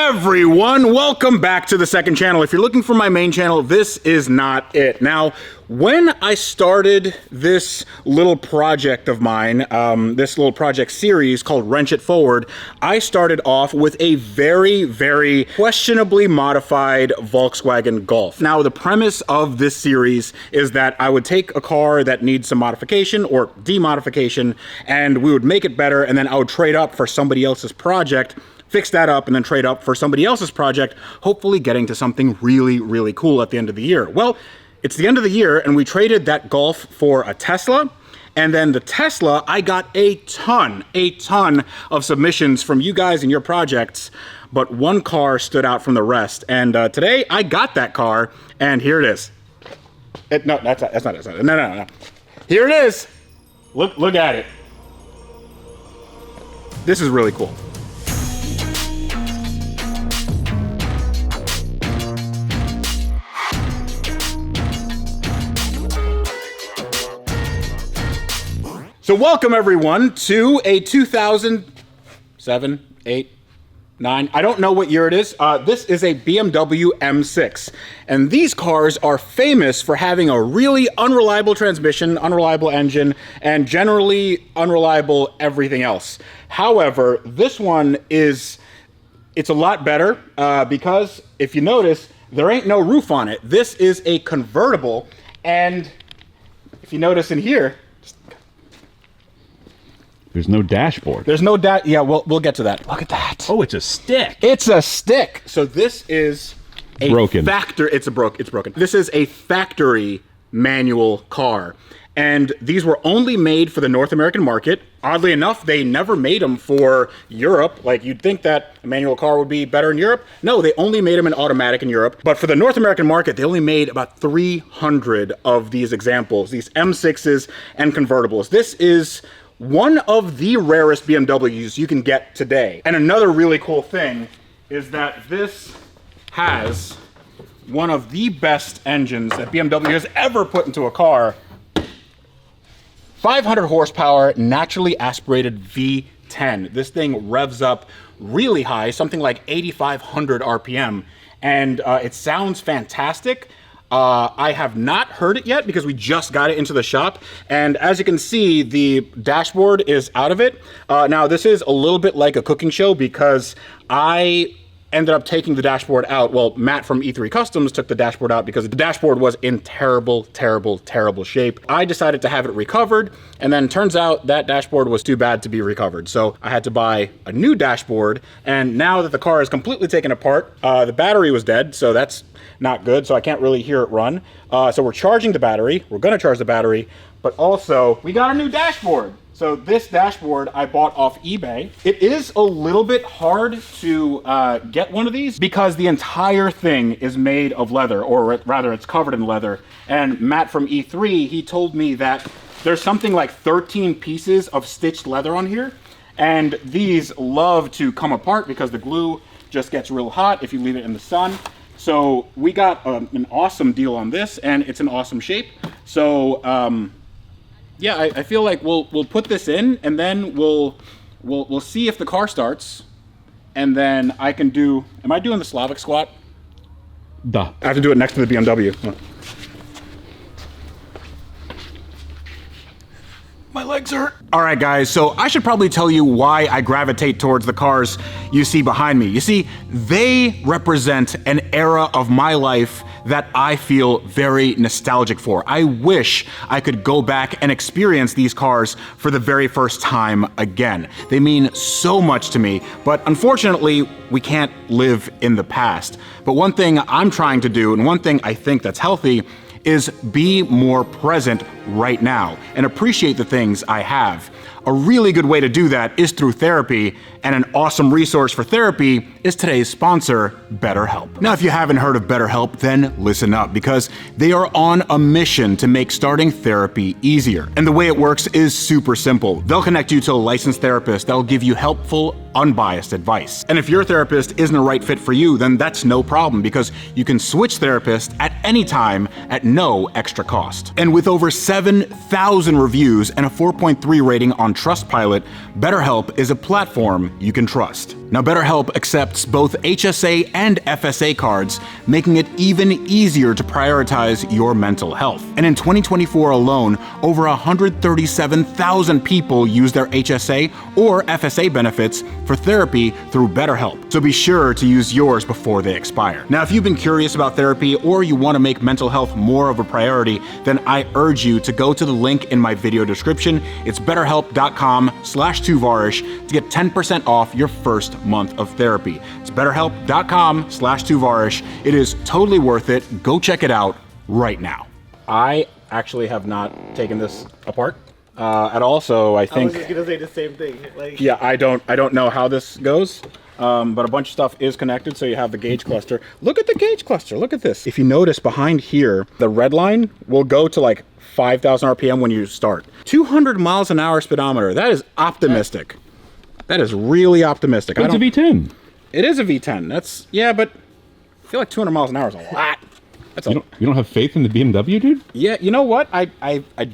everyone, welcome back to the second channel. If you're looking for my main channel, this is not it. Now, when I started this little project of mine, this little project series called Wrench It Forward, I started off with a very questionably modified Volkswagen Golf. Now, the premise of this series is that I would take a car that needs some modification or demodification, and we would make it better, and then I would trade up for somebody else's project, fix that up, and then trade up for somebody else's project, hopefully getting to something really cool at the end of the year. Well, it's the end of the year, and we traded that Golf for a Tesla, and then the Tesla, I got a ton of submissions from you guys and your projects, but one car stood out from the rest, and today I got that car, and here it is. No, that's not it. No. Here it is. Look at it. This is really cool. So welcome everyone to a 2007, 8, 9, I don't know what year it is. This is a BMW M6. And these cars are famous for having a really unreliable transmission, unreliable engine, and generally unreliable everything else. However, this one it's a lot better because if you notice, there ain't no roof on it. This is a convertible, and if you notice in here, there's no dashboard. There's no yeah, we'll get to that. Look at that. Oh, it's a stick. It's a stick. So this is a broken. It's broken. This is a factory manual car. And these were only made for the North American market. Oddly enough, they never made them for Europe. Like, you'd think that a manual car would be better in Europe. No, they only made them in automatic in Europe. But for the North American market, they only made about 300 of these examples, these M6s and convertibles. This is one of the rarest BMWs you can get today. And another really cool thing is that this has one of the best engines that BMW has ever put into a car. 500 horsepower, naturally aspirated V10. This thing revs up really high, something like 8,500 RPM, and it sounds fantastic. I have not heard it yet because we just got it into the shop, and as you can see, the dashboard is out of it. Now, this is a little bit like a cooking show because I ended up taking the dashboard out. Well, Matt from E3 Customs took the dashboard out because the dashboard was in terrible shape. I decided to have it recovered, and then turns out that dashboard was too bad to be recovered. So I had to buy a new dashboard, and now that the car is completely taken apart, the battery was dead, so that's not good, so I can't really hear it run. So we're charging the battery. We're gonna charge the battery, but also we got a new dashboard. So this dashboard I bought off eBay. It is a little bit hard to get one of these because the entire thing is made of leather, or rather it's covered in leather. And Matt from E3, he told me that there's something like 13 pieces of stitched leather on here. And these love to come apart because the glue just gets real hot if you leave it in the sun. So we got an awesome deal on this, and it's an awesome shape. So yeah, I feel like we'll put this in, and then we'll see if the car starts, and then I can do. Am I doing the Slavic squat? Duh. I have to do it next to the BMW. My legs hurt. All right, guys, so I should probably tell you why I gravitate towards the cars you see behind me. You see, they represent an era of my life that I feel very nostalgic for. I wish I could go back and experience these cars for the very first time again. They mean so much to me, but unfortunately, we can't live in the past. But one thing I'm trying to do, and one thing I think that's healthy, is be more present right now and appreciate the things I have. A really good way to do that is through therapy, and an awesome resource for therapy is today's sponsor, BetterHelp. Now, if you haven't heard of BetterHelp, then listen up, because they are on a mission to make starting therapy easier. And the way it works is super simple. They'll connect you to a licensed therapist that'll give you helpful, unbiased advice. And if your therapist isn't a right fit for you, then that's no problem, because you can switch therapists at any time at no extra cost. And with over 7,000 reviews and a 4.3 rating on Trustpilot, BetterHelp is a platform someone you can trust. Now, BetterHelp accepts both HSA and FSA cards, making it even easier to prioritize your mental health. And in 2024 alone, over 137,000 people use their HSA or FSA benefits for therapy through BetterHelp. So be sure to use yours before they expire. Now, if you've been curious about therapy or you want to make mental health more of a priority, then I urge you to go to the link in my video description. It's betterhelp.com/2varish to get 10% off your first month of therapy. It's betterhelp.com/2varish. It is totally worth it. Go check it out right now. I actually have not taken this apart at all, so I think... I was just gonna say the same thing. Like, yeah, I don't know how this goes, but a bunch of stuff is connected. So you have the gauge cluster. Look at the gauge cluster. Look at this. If you notice behind here, the red line will go to like 5,000 RPM when you start. 200 miles an hour speedometer. That is optimistic. That is really optimistic. It's a V10. It is a V10. That's, yeah, but I feel like 200 miles an hour is a lot. That's You don't have faith in the BMW, dude? Yeah, you know what? I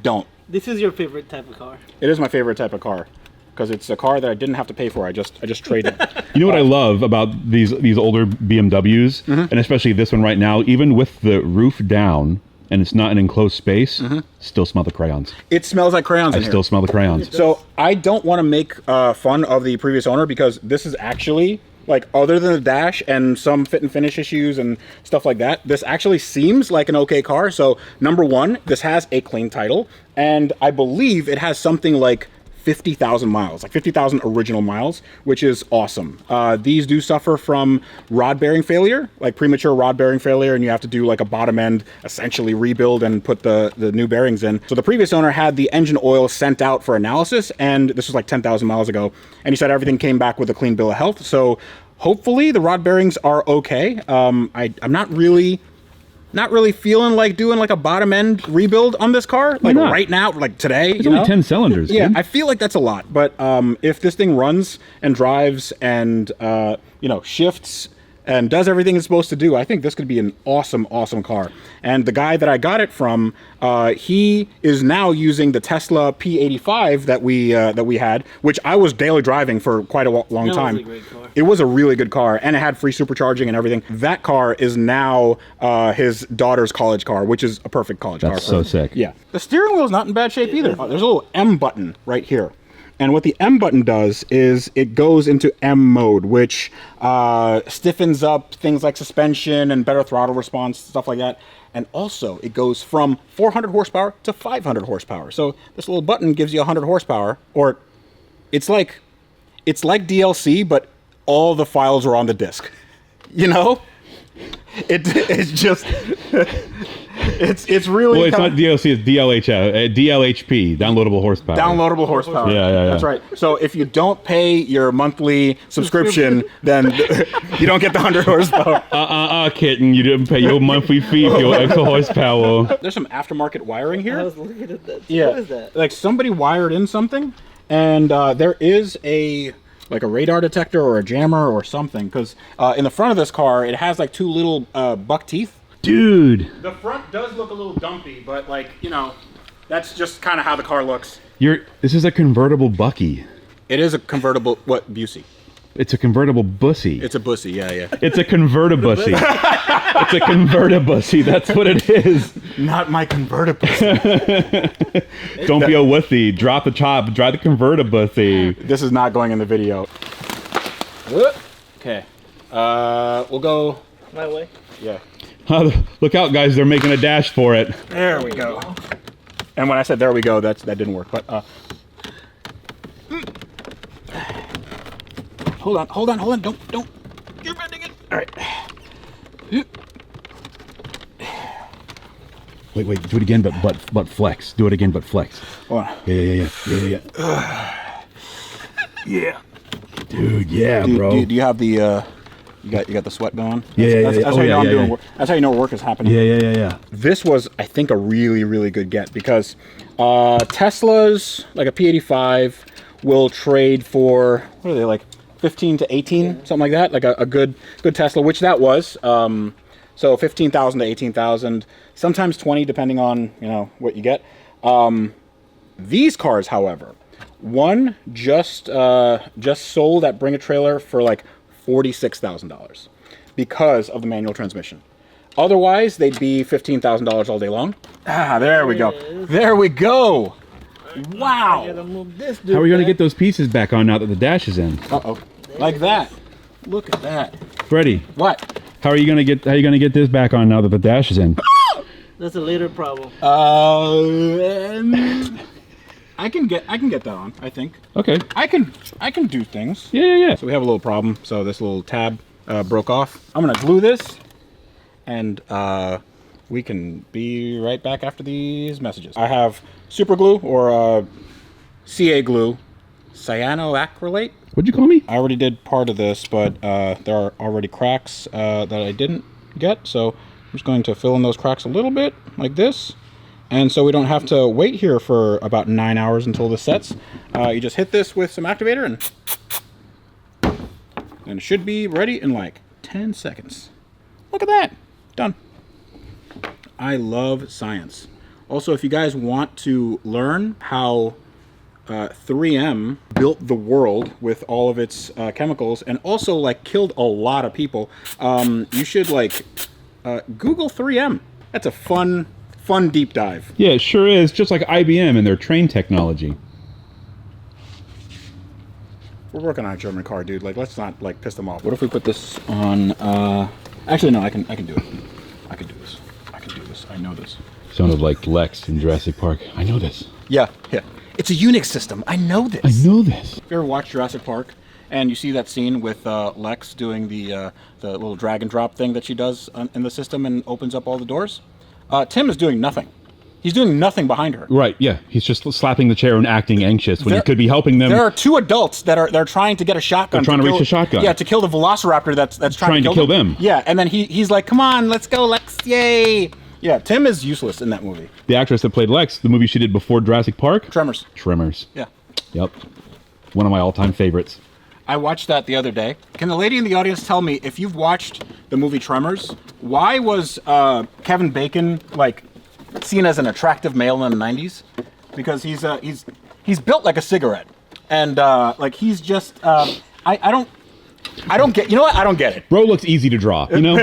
don't. this is your favorite type of car. It is my favorite type of car because it's a car that I didn't have to pay for. I just traded. You know what I love about these older BMWs, and especially this one right now, even with the roof down and it's not an enclosed space, still smell the crayons. It smells like crayons in I here. still smell the crayons. So I don't want to make fun of the previous owner because this is actually, like, other than the dash and some fit and finish issues and stuff like that, this actually seems like an okay car. So number one, this has a clean title, and I believe it has something like 50,000 miles, like 50,000 original miles, which is awesome. These do suffer from rod bearing failure, like premature rod bearing failure, and you have to do like a bottom end, essentially rebuild and put the new bearings in. So the previous owner had the engine oil sent out for analysis, and this was like 10,000 miles ago, and he said everything came back with a clean bill of health. So hopefully the rod bearings are okay. I'm not really feeling like doing like a bottom end rebuild on this car, like right now, like today. It's only 10 cylinders. Yeah, dude. I feel like that's a lot, but if this thing runs and drives and shifts and does everything it's supposed to do, I think this could be an awesome car. And the guy that I got it from, he is now using the Tesla P85 that we had, which I was daily driving for quite a long time. That was a great car. It was a really good car, and it had free supercharging and everything. That car is now his daughter's college car, which is a perfect college car. That's so sick. Yeah. The steering wheel is not in bad shape either. There's a little M button right here. And what the M button does is it goes into M mode, which stiffens up things like suspension and better throttle response, stuff like that. And also, it goes from 400 horsepower to 500 horsepower. So this little button gives you 100 horsepower, or it's like DLC, but all the files are on the disk. You know? It's just... It's really... Well, it's not DLC, it's DLHP, downloadable horsepower. Downloadable horsepower. Yeah. That's right. So if you don't pay your monthly subscription, then you don't get the 100 horsepower. Kitten, you didn't pay your monthly fee for your extra horsepower. There's some aftermarket wiring I here. was looking at that. Yeah. What is that? Like somebody wired in something, and there is a radar detector or a jammer or something, because in the front of this car, it has like two little buck teeth. Dude. The front does look a little dumpy, but like, that's just kind of how the car looks. This is a convertible Bucky. It is a convertible, Busey? It's a convertible bussy. It's a bussy, yeah. It's a convertibussy. It's a convertibussy. That's what it is. Not my convertibussy. Don't be a wussy. Drop the chop. Drive the convertibussy. This is not going in the video. Okay. We'll go. My way. Yeah. Look out, guys. They're making a dash for it. There we go. And when I said there we go, that didn't work. But hold on. Don't. You're bending it. All right. Wait. Do it again, but flex. Do it again, but flex. Hold on. Yeah. Yeah. Dude, yeah, bro. Do you have the you got the sweat going? Yeah. That's how you know I'm doing work. That's how you know work is happening. Yeah. This was, I think, a really, really good get because Teslas, like a P85, will trade for, what are they, like 15 to 18, something like that, like a good Tesla, which that was. So 15,000 to 18,000, sometimes 20, depending on what you get. These cars, however, One just sold at Bring a Trailer for like $46,000 because of the manual transmission. Otherwise, they'd be $15,000 all day long. Ah, there we go. There we go. I Wow. gotta move this dude How are we going to back. get those pieces back on now that the dash is in? Uh-oh. Like that. Look at that. Freddie, What? how are you going to get this back on now that the dash is in? That's a later problem. I can get that on, I think. Okay. I can do things. Yeah. So we have a little problem. So this little tab broke off. I'm gonna glue this, and we can be right back after these messages. I have super glue or CA glue, cyanoacrylate. What'd you call me? I already did part of this, but there are already cracks that I didn't get. So I'm just going to fill in those cracks a little bit like this. And so we don't have to wait here for about 9 hours until this sets. You just hit this with some activator and it should be ready in like 10 seconds. Look at that. Done. I love science. Also, if you guys want to learn how 3M built the world with all of its chemicals and also like killed a lot of people, you should like Google 3M. That's a fun deep dive. Yeah, it sure is. Just like IBM and their train technology. We're working on a German car, dude. Like, let's not like piss them off. What if we put this on? Actually, no. I can do it. I can do this. I can do this. I know this. Sounded like Lex in Jurassic Park. I know this. Yeah. It's a Unix system. I know this. I know this. If you ever watched Jurassic Park and you see that scene with Lex doing the little drag and drop thing that she does in the system and opens up all the doors, Tim is doing nothing. He's doing nothing behind her. Right, yeah. He's just slapping the chair and acting anxious when he could be helping them. There are two adults that are trying to get a shotgun. They're trying to reach a shotgun. Yeah, to kill the velociraptor that's trying to kill them. Yeah, and then he's like, "Come on, let's go, Lex! Yay!" Yeah, Tim is useless in that movie. The actress that played Lex, the movie she did before Jurassic Park? Tremors. Yeah. Yep. One of my all-time favorites. I watched that the other day. Can the lady in the audience tell me, if you've watched the movie Tremors, why was Kevin Bacon like seen as an attractive male in the 90s? Because he's built like a cigarette, and like he's just I don't get. You know what? I don't get it. Bro looks easy to draw, you know?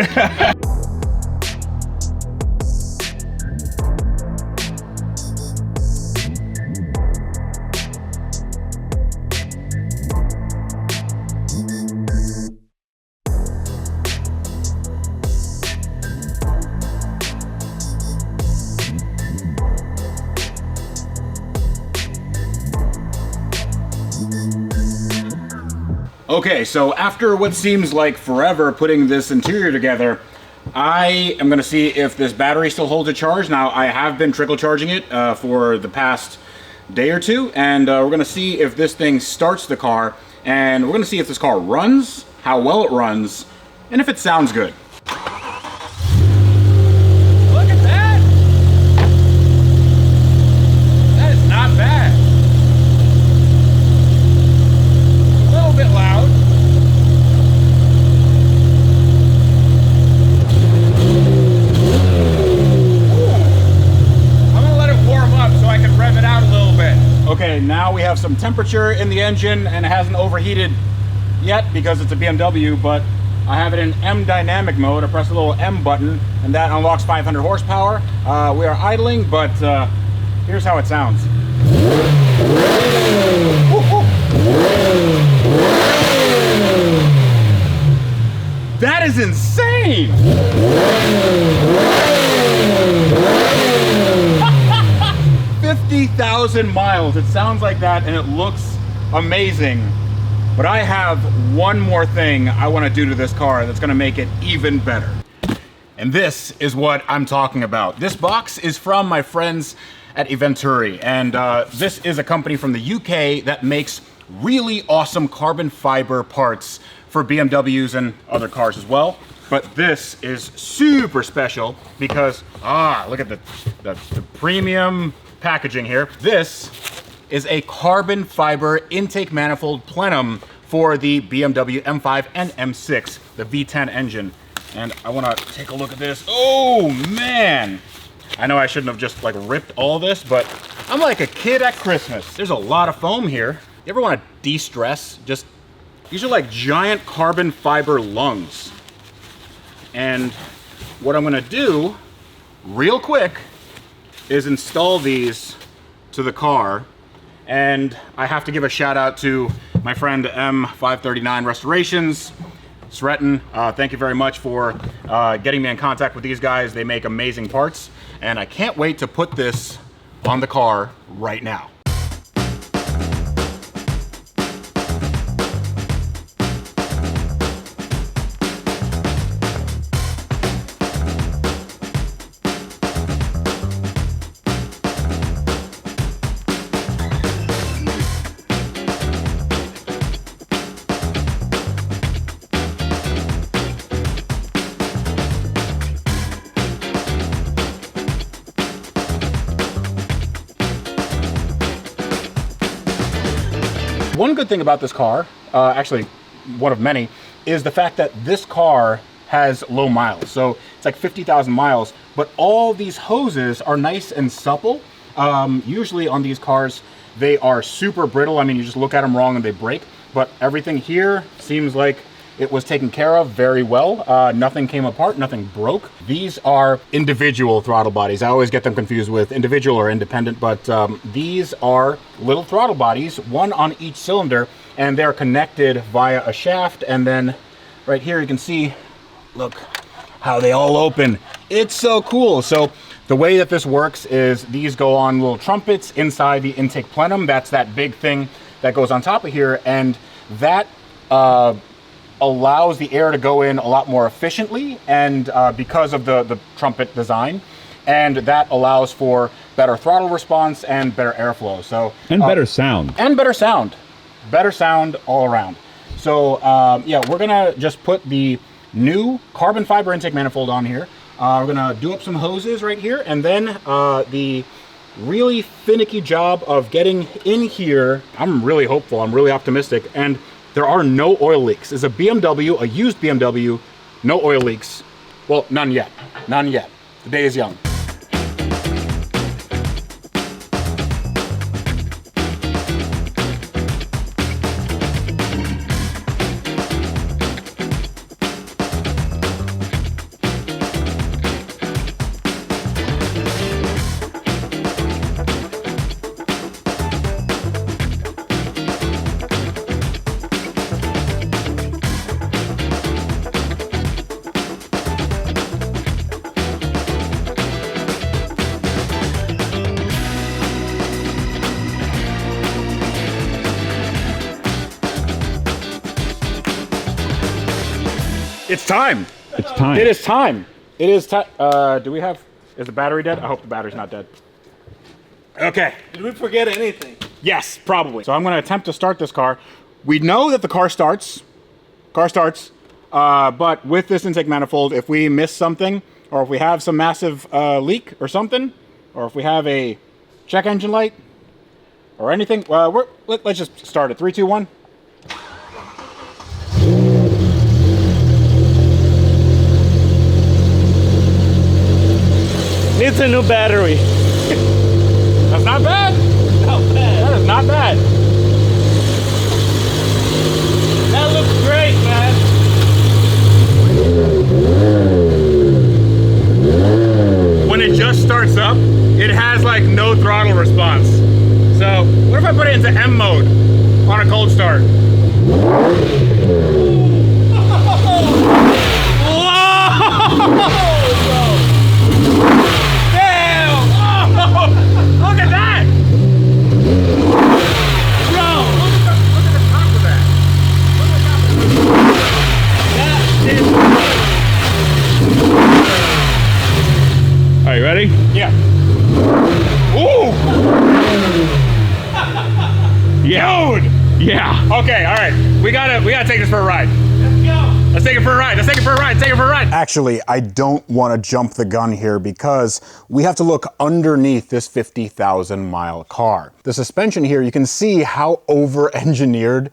Okay, so after what seems like forever putting this interior together, I am going to see if this battery still holds a charge. Now, I have been trickle charging it for the past day or two, and we're going to see if this thing starts the car, and we're going to see if this car runs, how well it runs, and if it sounds good. Look at that! That is not bad. A little bit loud. Okay, now we have some temperature in the engine, and it hasn't overheated yet because it's a BMW, but I have it in M dynamic mode. I press the little M button and that unlocks 500 horsepower. We are idling, but here's how it sounds. That is insane! 50,000 miles. It sounds like that and it looks amazing. But I have one more thing I want to do to this car that's going to make it even better. And this is what I'm talking about. This box is from my friends at Venturi, and this is a company from the UK that makes really awesome carbon fiber parts for BMWs and other cars as well. But this is super special because, look at the premium packaging here. This is a carbon fiber intake manifold plenum for the BMW M5 and M6, the V10 engine. And I want to take a look at this. Oh man! I know I shouldn't have just like ripped all this, but I'm like a kid at Christmas. There's a lot of foam here. You ever want to de-stress? These are like giant carbon fiber lungs. And what I'm gonna do real quick is install these to the car. And I have to give a shout out to my friend M539 Restorations. Sretton, thank you very much for getting me in contact with these guys. They make amazing parts, and I can't wait to put this on the car right now. One good thing about this car, actually one of many, is the fact that this car has low miles. So it's like 50,000 miles, but all these hoses are nice and supple. Usually on these cars, they are super brittle. I mean, you just look at them wrong and they break, but everything here seems like it was taken care of very well. Nothing came apart, nothing broke. These are individual throttle bodies. I always get them confused with individual or independent, but these are little throttle bodies, one on each cylinder, and they're connected via a shaft. And then right here you can see, look how they all open. It's so cool. So the way that this works is these go on little trumpets inside the intake plenum. That's that big thing that goes on top of here, and that allows the air to go in a lot more efficiently, and because of the trumpet design, and that allows for better throttle response and better airflow. So and better sound. And better sound all around. So yeah, we're gonna just put the new carbon fiber intake manifold on here. We're gonna do up some hoses right here, and then the really finicky job of getting in here. I'm really hopeful, I'm really optimistic, and there are no oil leaks. It's a BMW, a used BMW, no oil leaks. Well, none yet, none yet. The day is young. It's time. It's time. It is time. It is time. Is the battery dead? I hope the battery's not dead. Okay. Did we forget anything? Yes, probably. So I'm going to attempt to start this car. We know that the car starts. But with this intake manifold, if we miss something, or if we have some massive leak or something, or if we have a check engine light, or anything, let's just start it. 3, 2, 1. Needs a new battery. That's not bad. Not bad. That is not bad. That looks great, man. When it just starts up, it has like no throttle response. So what if I put it into M mode on a cold start? Look at that! Bro! Look at the top of that. Are you ready? Yeah. Ooh! Yeah. Dude! Yeah. Okay, all right. We gotta take this for a ride. Let's go. Let's take it for a ride. Let's take it for a ride. Take it for a ride. Actually, I don't want to jump the gun here because we have to look underneath this 50,000 mile car. The suspension here, you can see how over-engineered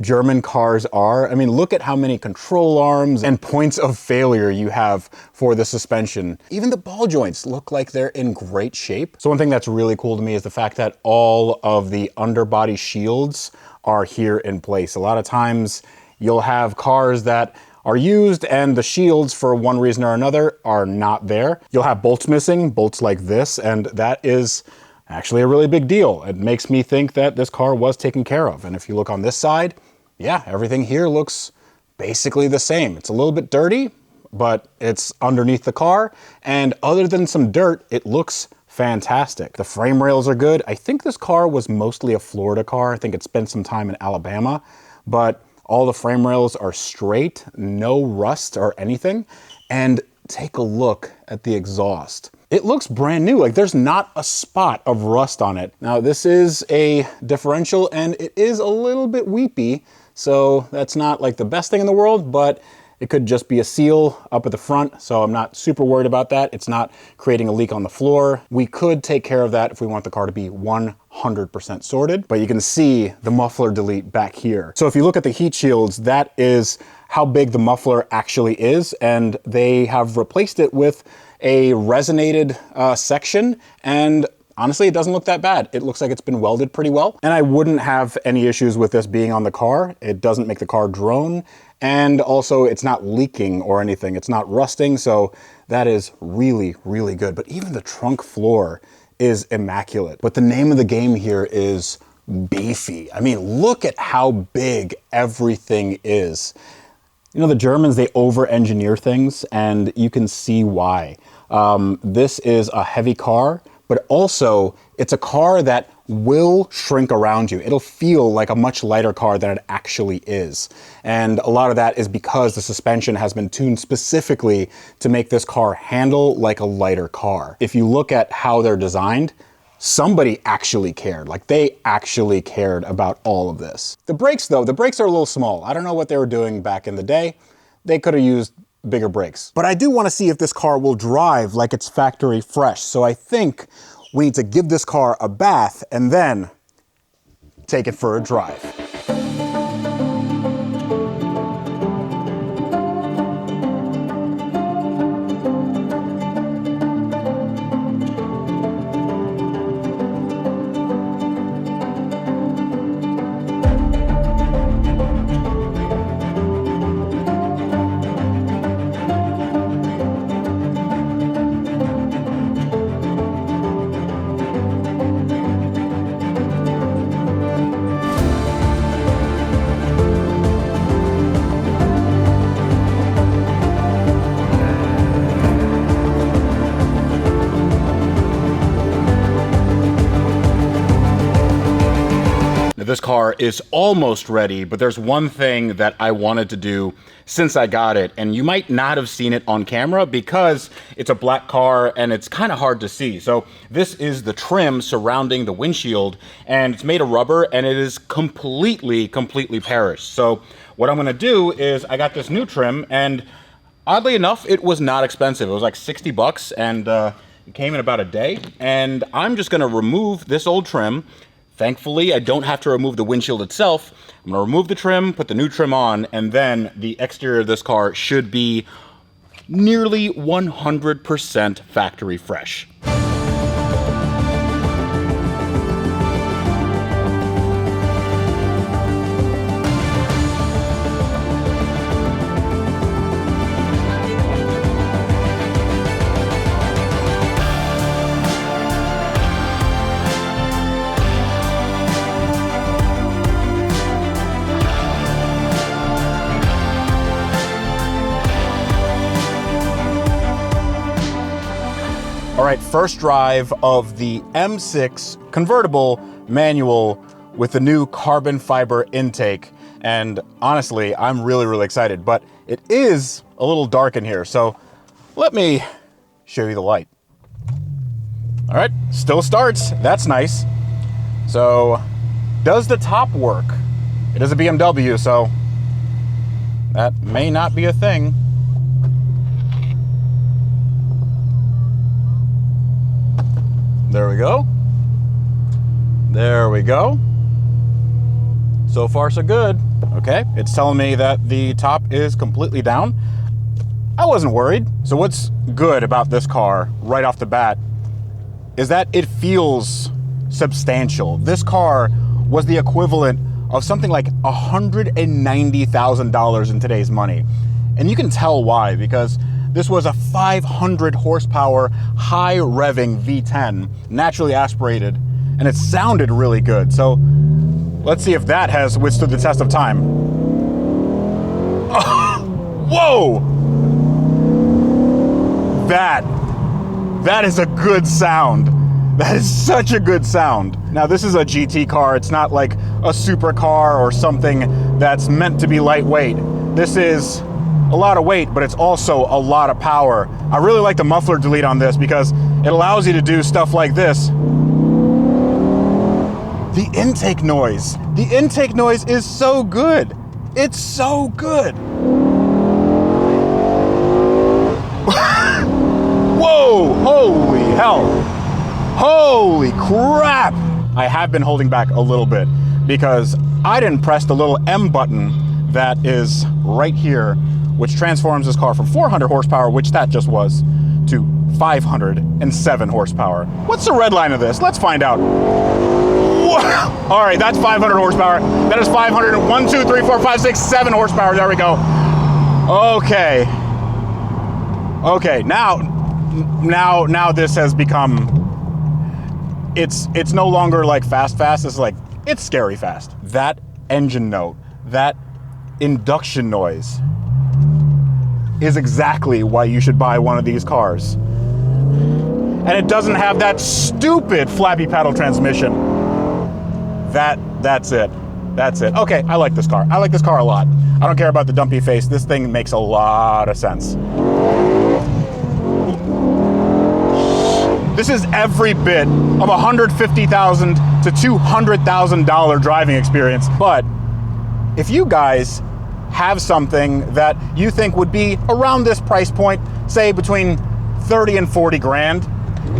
German cars are. I mean, look at how many control arms and points of failure you have for the suspension. Even the ball joints look like they're in great shape. So one thing that's really cool to me is the fact that all of the underbody shields are here in place. A lot of times you'll have cars that are used and the shields for one reason or another are not there. You'll have bolts missing, bolts like this, and that is actually a really big deal. It makes me think that this car was taken care of. And if you look on this side, yeah, everything here looks basically the same. It's a little bit dirty, but it's underneath the car. And other than some dirt, it looks fantastic. The frame rails are good. I think this car was mostly a Florida car. I think it spent some time in Alabama, but all the frame rails are straight, no rust or anything. And take a look at the exhaust. It looks brand new. Like there's not a spot of rust on it. Now this is a differential and it is a little bit weepy. So that's not like the best thing in the world, but it could just be a seal up at the front. So I'm not super worried about that. It's not creating a leak on the floor. We could take care of that if we want the car to be 100% sorted, but you can see the muffler delete back here. So if you look at the heat shields, that is how big the muffler actually is. And they have replaced it with a resonated section, and honestly, it doesn't look that bad. It looks like it's been welded pretty well. And I wouldn't have any issues with this being on the car. It doesn't make the car drone. And also it's not leaking or anything. It's not rusting. So that is really, really good. But even the trunk floor is immaculate. But the name of the game here is beefy. I mean, look at how big everything is. You know, the Germans, they over-engineer things, and you can see why. This is a heavy car, but also it's a car that will shrink around you. It'll feel like a much lighter car than it actually is. And a lot of that is because the suspension has been tuned specifically to make this car handle like a lighter car. If you look at how they're designed, somebody actually cared. Like they actually cared about all of this. The brakes though, the brakes are a little small. I don't know what they were doing back in the day. They could have used bigger brakes. But I do want to see if this car will drive like it's factory fresh. So I think we need to give this car a bath and then take it for a drive. This car is almost ready, but there's one thing that I wanted to do since I got it, and you might not have seen it on camera because it's a black car and it's kind of hard to see. So this is the trim surrounding the windshield, and it's made of rubber and it is completely perished. So what I'm gonna do is I got this new trim, and oddly enough, it was not expensive. It was like 60 bucks and it came in about a day. And I'm just gonna remove this old trim. Thankfully, I don't have to remove the windshield itself. I'm gonna remove the trim, put the new trim on, and then the exterior of this car should be nearly 100% factory fresh. All right, first drive of the M6 convertible manual with the new carbon fiber intake. And honestly, I'm really excited, but it is a little dark in here. So let me show you the light. All right, still starts. That's nice. So does the top work? It is a BMW, so that may not be a thing. There we go. There we go. So far, so good. Okay, it's telling me that the top is completely down. I wasn't worried. So what's good about this car right off the bat is that it feels substantial. This car was the equivalent of something like $190,000 in today's money. And you can tell why, because this was a 500 horsepower, high revving V10, naturally aspirated, and it sounded really good. So let's see if that has withstood the test of time. Whoa! That is a good sound. That is such a good sound. Now this is a GT car. It's not like a supercar or something that's meant to be lightweight. This is a lot of weight, but it's also a lot of power. I really like the muffler delete on this because it allows you to do stuff like this. The intake noise. The intake noise is so good. It's so good. Whoa, holy hell. Holy crap. I have been holding back a little bit because I didn't press the little M button that is right here, which transforms this car from 400 horsepower, which that just was, to 507 horsepower. What's the red line of this? Let's find out. Whoa. All right, that's 500 horsepower. That is 500, 1, 2, 3, 4, 5, 6, 7 horsepower. There we go. Okay. Okay, now this has become, it's no longer like fast. It's like, it's scary fast. That engine note, that induction noise is exactly why you should buy one of these cars. And it doesn't have that stupid flappy paddle transmission. That's it. That's it. Okay, I like this car. I like this car a lot. I don't care about the dumpy face. This thing makes a lot of sense. This is every bit of $150,000 to $200,000 driving experience. But if you guys have something that you think would be around this price point, say between 30 and 40 grand,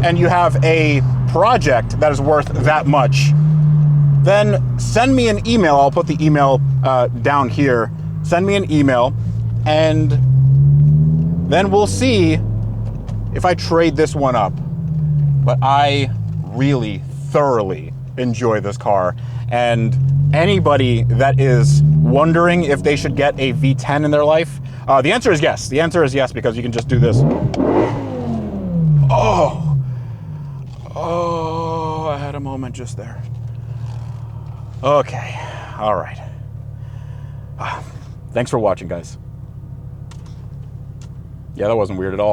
and you have a project that is worth that much, then send me an email. I'll put the email down here. Send me an email, and then we'll see if I trade this one up. But I really thoroughly enjoy this car, and anybody that is wondering if they should get a V10 in their life, the answer is yes. The answer is yes, because you can just do this. Oh, I had a moment just there. Okay, all right. Thanks for watching, guys. Yeah, that wasn't weird at all.